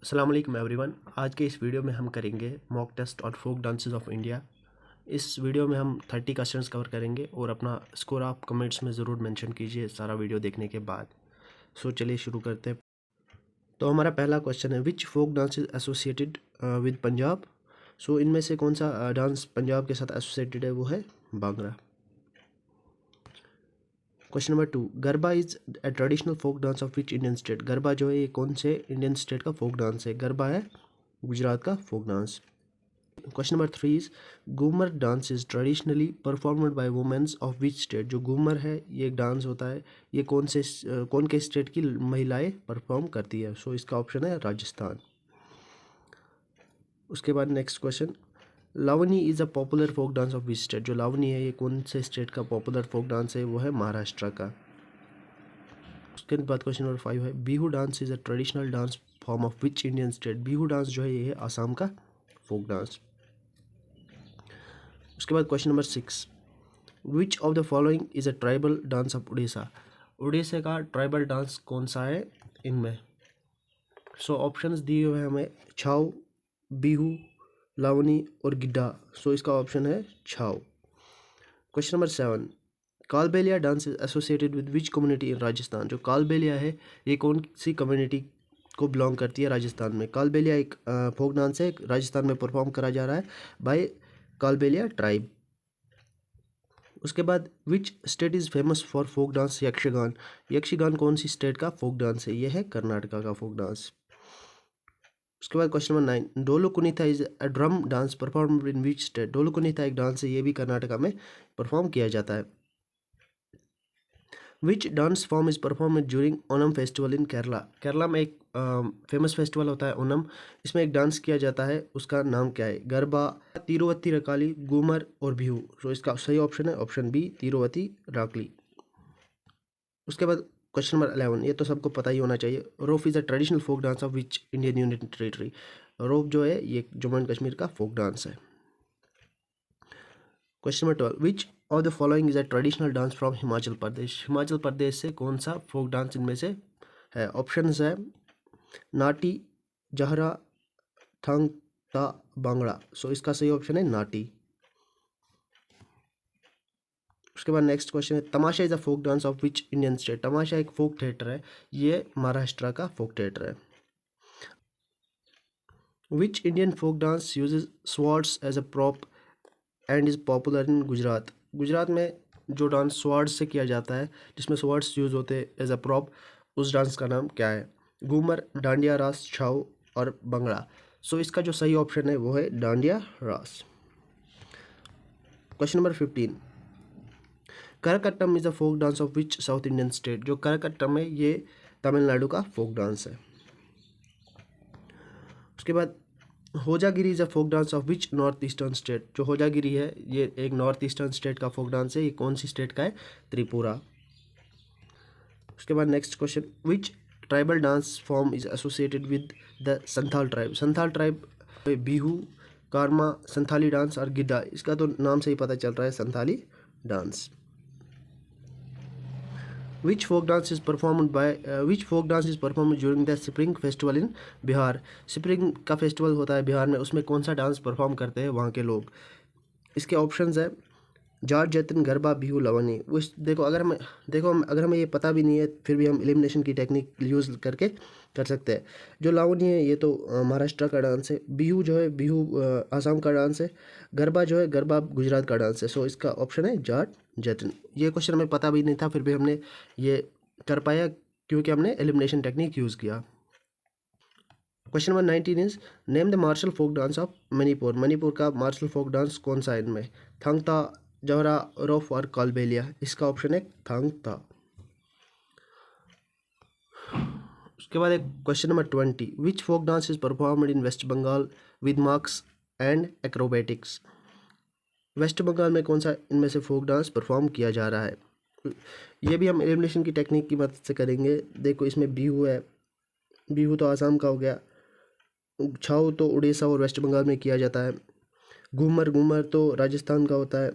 अस्सलाम वालेकुम एवरीवन। आज के इस वीडियो में हम करेंगे मॉक टेस्ट और फोक डांसेस ऑफ इंडिया। इस वीडियो में हम 30 क्वेश्चंस कवर करेंगे और अपना स्कोर आप कमेंट्स में ज़रूर मेंशन कीजिए सारा वीडियो देखने के बाद। सो चलिए शुरू करते हैं। तो हमारा पहला क्वेश्चन है, which folk dance is associated with Punjab. So इनमें से कौन सा डांस पंजाब के साथ एसोसिएटेड है, वो है Bhangra. Question number 2, garba is a traditional folk dance of which Indian state. Garba जो है ये कौन से इंडियन स्टेट का फोक डांस है। गरबा है गुजरात का folk dance. Question number 3 is ghoomar dance is traditionally performed by womens of which state. जो घूमर है ये एक डांस होता है, ये कौन के स्टेट की महिलाएं परफॉर्म करती है। सो इसका ऑप्शन है राजस्थान। उसके बाद next question, lavani is a popular folk dance of which state. जो लावनी है ये कौन से स्टेट का पॉपुलर फोक डांस है, वो है महाराष्ट्र का। उसके बाद क्वेश्चन नंबर 5 है, Bihu dance is a traditional dance form of which Indian state. Bihu dance जो है ये है आसाम का फोक डांस। उसके बाद question number 6, which of the following is a tribal dance of Orissa. Orissa का ट्राइबल डांस कौन सा है इनमें। सो ऑप्शंस दिए हुए हैं हमें, छाऊ, बिहू, लावनी और गिड्डा। सो इसका ऑप्शन है Chhau. Question number 7, Kalbelia dance is associated with which community in Rajasthan. जो कालबेलिया है ये कौन सी कम्युनिटी को बिलोंग करती है राजस्थान में। कालबेलिया एक फोक डांस है, राजस्थान में परफॉर्म करा जा रहा है बाय कालबेलिया ट्राइब। उसके बाद which state is famous for folk dance Yakshagana. Yakshagana कौन सी स्टेट का फोक डांस है, ये है कर्नाटका का फोक डांस। उसके बाद question number 9, Dollu Kunitha is a drum dance perform in which state. Dollu Kunitha एक डांस है, ये भी कर्नाटका में परफॉर्म किया जाता है। Which dance form is perform during Onam festival in Kerala. Kerala में एक फेमस फेस्टिवल होता है ओनम, इसमें एक डांस किया जाता है, उसका नाम क्या है। गरबा, तिरुवत्ती रकाली, घूमर और बिहू। तो इसका सही ऑप्शन है ऑप्शन बी, तिरुवत्ती राकली। उसके बाद क्वेश्चन नंबर 11, ये तो सबको पता ही होना चाहिए, Rouf is a traditional folk dance of which Indian union territory. Rouf जो है ये जम्मू एंड कश्मीर का फोक डांस है। Question number 12, which of the following is a traditional dance from Himachal Pradesh. Himachal Pradesh से कौन सा फोक डांस इनमें से है। ऑप्शंस है नाटी, जहरा, थंग ता, बांगड़ा। सो इसका सही ऑप्शन है नाटी। उसके बाद नेक्स्ट क्वेश्चन है, Tamasha is a folk dance of which Indian state. Tamasha एक फोक थिएटर है, ये महाराष्ट्र का फोक थिएटर है। Which Indian folk dance uses swords as a prop and is popular in Gujarat. Gujarat में जो डांस स्वर्ड्स से किया जाता है, जिसमें स्वर्ड्स यूज होते हैं एज अ प्रॉप, उस डांस का नाम क्या है। घूमर, डांडिया रास, छाऊ और बंगड़ा। सो इसका जो सही ऑप्शन है वो है Dandiya Raas. Question number 15, Karakattam is a folk dance of which south Indian state. जो करकट्टम है ये तमिलनाडु का फोक डांस है। उसके बाद Hojagiri is a folk dance of which north eastern state. जो होजागिरी है ये एक नॉर्थ ईस्टर्न स्टेट का फोक डांस है, ये कौन सी स्टेट का है, त्रिपुरा। उसके बाद next question, which tribal dance form is associated with the Santhal tribe. Santhal tribe Bihu, कारमा, संथाली डांस और गिद्दा। इसका तो नाम से ही पता चल रहा है Santhali dance. Which folk dance is perform during the spring festival in Bihar. Spring का फेस्टिवल होता है बिहार में, उसमें कौन सा डांस परफॉर्म करते हैं वहाँ के लोग। इसके ऑप्शंस है जाट, जतिन, गरबा, बिहू, लवनी। उस देखो अगर हमें ये पता भी नहीं है फिर भी हम एलिमिनेशन की टेक्निक यूज़ करके कर सकते हैं। जो लावनी है ये तो महाराष्ट्र का डांस है, बिहू जो है बिहू आसाम का डांस है, गरबा जो है गरबा गुजरात का डांस है। सो इसका ऑप्शन है जाट, जतिन। ये क्वेश्चन हमें पता भी नहीं था फिर भी हमने ये कर पाया क्योंकि हमने एलिमिनेशन टेक्निक यूज़ किया। Question number 19 is name the martial folk dance of Manipur. Manipur का मार्शल फोक डांस कौन सा है इनमें, थंगता, जौहरा, रोफ और कालबेलिया। इसका ऑप्शन है थंगता। उसके बाद एक question number 20, which folk dance is performed in West Bengal with masks and acrobatics. West Bengal में कौन सा इनमें से फोक डांस परफॉर्म किया जा रहा है। ये भी हम एलिमिनेशन की टेक्निक की मदद से करेंगे। देखो इसमें बिहू है, बिहू तो आसाम का हो गया, छाऊ तो उड़ीसा और वेस्ट बंगाल में किया जाता है, घूमर तो राजस्थान का होता है,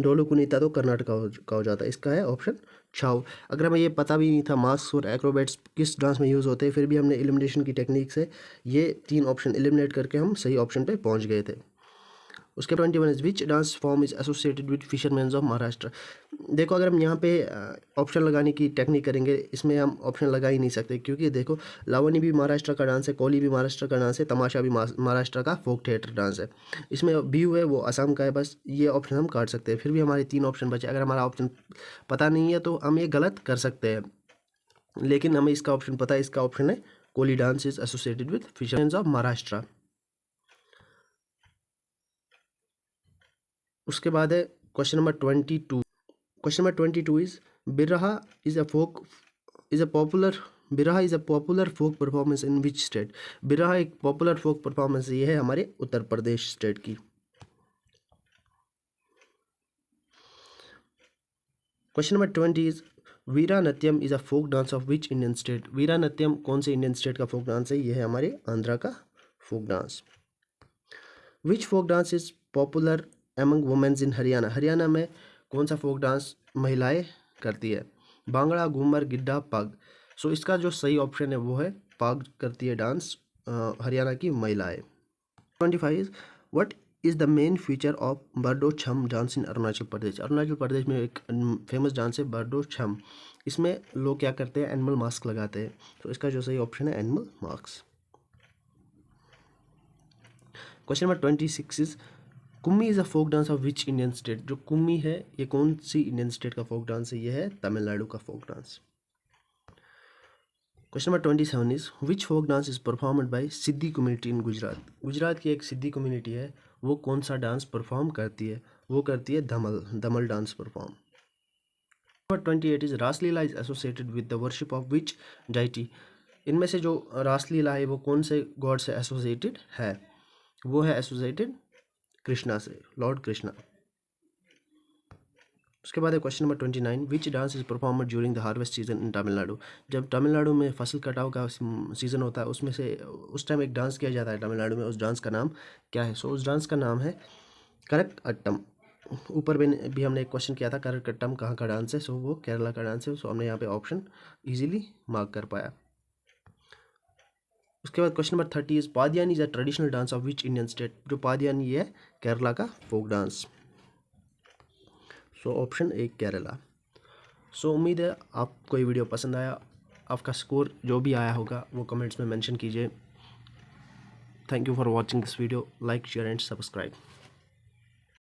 डोलू कुनीता तो कर्नाटक का हो जाता है। इसका है ऑप्शन छाव। अगर हमें ये पता भी नहीं था मास्क और एक्रोबैट्स किस डांस में यूज़ होते हैं, फिर भी हमने एलिमिनेशन की टेक्निक से ये 3 ऑप्शन एलिमिनेट करके हम सही ऑप्शन पे पहुंच गए थे। उसके 21 is which dance form is associated with fishermans of Maharashtra. देखो अगर हम यहाँ पे ऑप्शन लगाने की टेक्निक करेंगे, इसमें हम ऑप्शन लगा ही नहीं सकते, क्योंकि देखो लावनी भी महाराष्ट्र का डांस है, कोली भी महाराष्ट्र का डांस है, तमाशा भी महाराष्ट्र का फोक थिएटर डांस है। इसमें बिहू है वो असम का है, बस ये ऑप्शन हम काट सकते हैं। फिर भी हमारे 3 ऑप्शन बचे। अगर हमारा ऑप्शन पता नहीं है तो हम ये गलत कर सकते हैं, लेकिन हमें इसका ऑप्शन पता है। इसका ऑप्शन है Koli dance is associated with fishermans of Maharashtra. उसके बाद है question number 22। Question number 22 is Birha is a popular folk performance in which state. Birha एक पॉपुलर फोक परफॉर्मेंस ये है हमारे उत्तर प्रदेश स्टेट की। Question number 20 is Veera Natyam is a folk dance of which Indian state. Veera Natyam कौन से इंडियन स्टेट का फोक डांस है? ये है हमारे आंध्रा का folk dance. Which folk dance is popular among womens in Haryana. Haryana में कौन सा फोक डांस महिलाएं करती है? भांगड़ा, घूमर, गिड्डा, पग। सो इसका जो सही ऑप्शन है वो है पग करती है डांस हरियाणा की महिलाएं। 25 is what is the main feature of Bardo Chham dance in Arunachal Pradesh. Arunachal Pradesh में एक फेमस डांस है बर्डो छम। इसमें लोग क्या करते हैं? एनिमल मास्क लगाते हैं। तो इसका जो सही ऑप्शन है animal mask. Question number 26 is Kummi is a folk dance of which Indian state. जो कुम्मी है ये कौन सी इंडियन स्टेट का फोक डांस है? ये है तमिलनाडु का folk dance. Question number 27 is which folk dance is performed by Siddi community in Gujarat. Gujarat की एक सिद्धि कम्युनिटी है, वो कौन सा डांस परफॉर्म करती है? वो करती है Dhamal dance perform. Number 28 is Raslila is associated with the worship of which deity. इनमें से जो रासलीला है वो कौन से गॉड से एसोसिएटेड है? वो है एसोसिएटेड कृष्णा से, लॉर्ड कृष्णा। उसके बाद है question number 29 which dance is performed during the harvest season in Tamil Nadu. जब तमिलनाडु में फसल कटाव का सीजन होता है उसमें से उस टाइम एक डांस किया जाता है तमिलनाडु में, उस डांस का नाम क्या है? सो उस डांस का नाम है करक अट्टम। ऊपर भी हमने एक क्वेश्चन किया था करक अट्टम कहाँ का डांस है, सो वो केरला का डांस है। सो हमने यहाँ पे ऑप्शन ईजिली मार्क कर पाया। उसके बाद question number 30 is Padayani is a traditional dance of which Indian state. जो पादियानी है केरला का folk dance. So option A Kerala. So उम्मीद है आपको ये वीडियो पसंद आया। आपका स्कोर जो भी आया होगा वो कमेंट्स में मेंशन कीजिए। Thank you for watching this video. Like share and subscribe.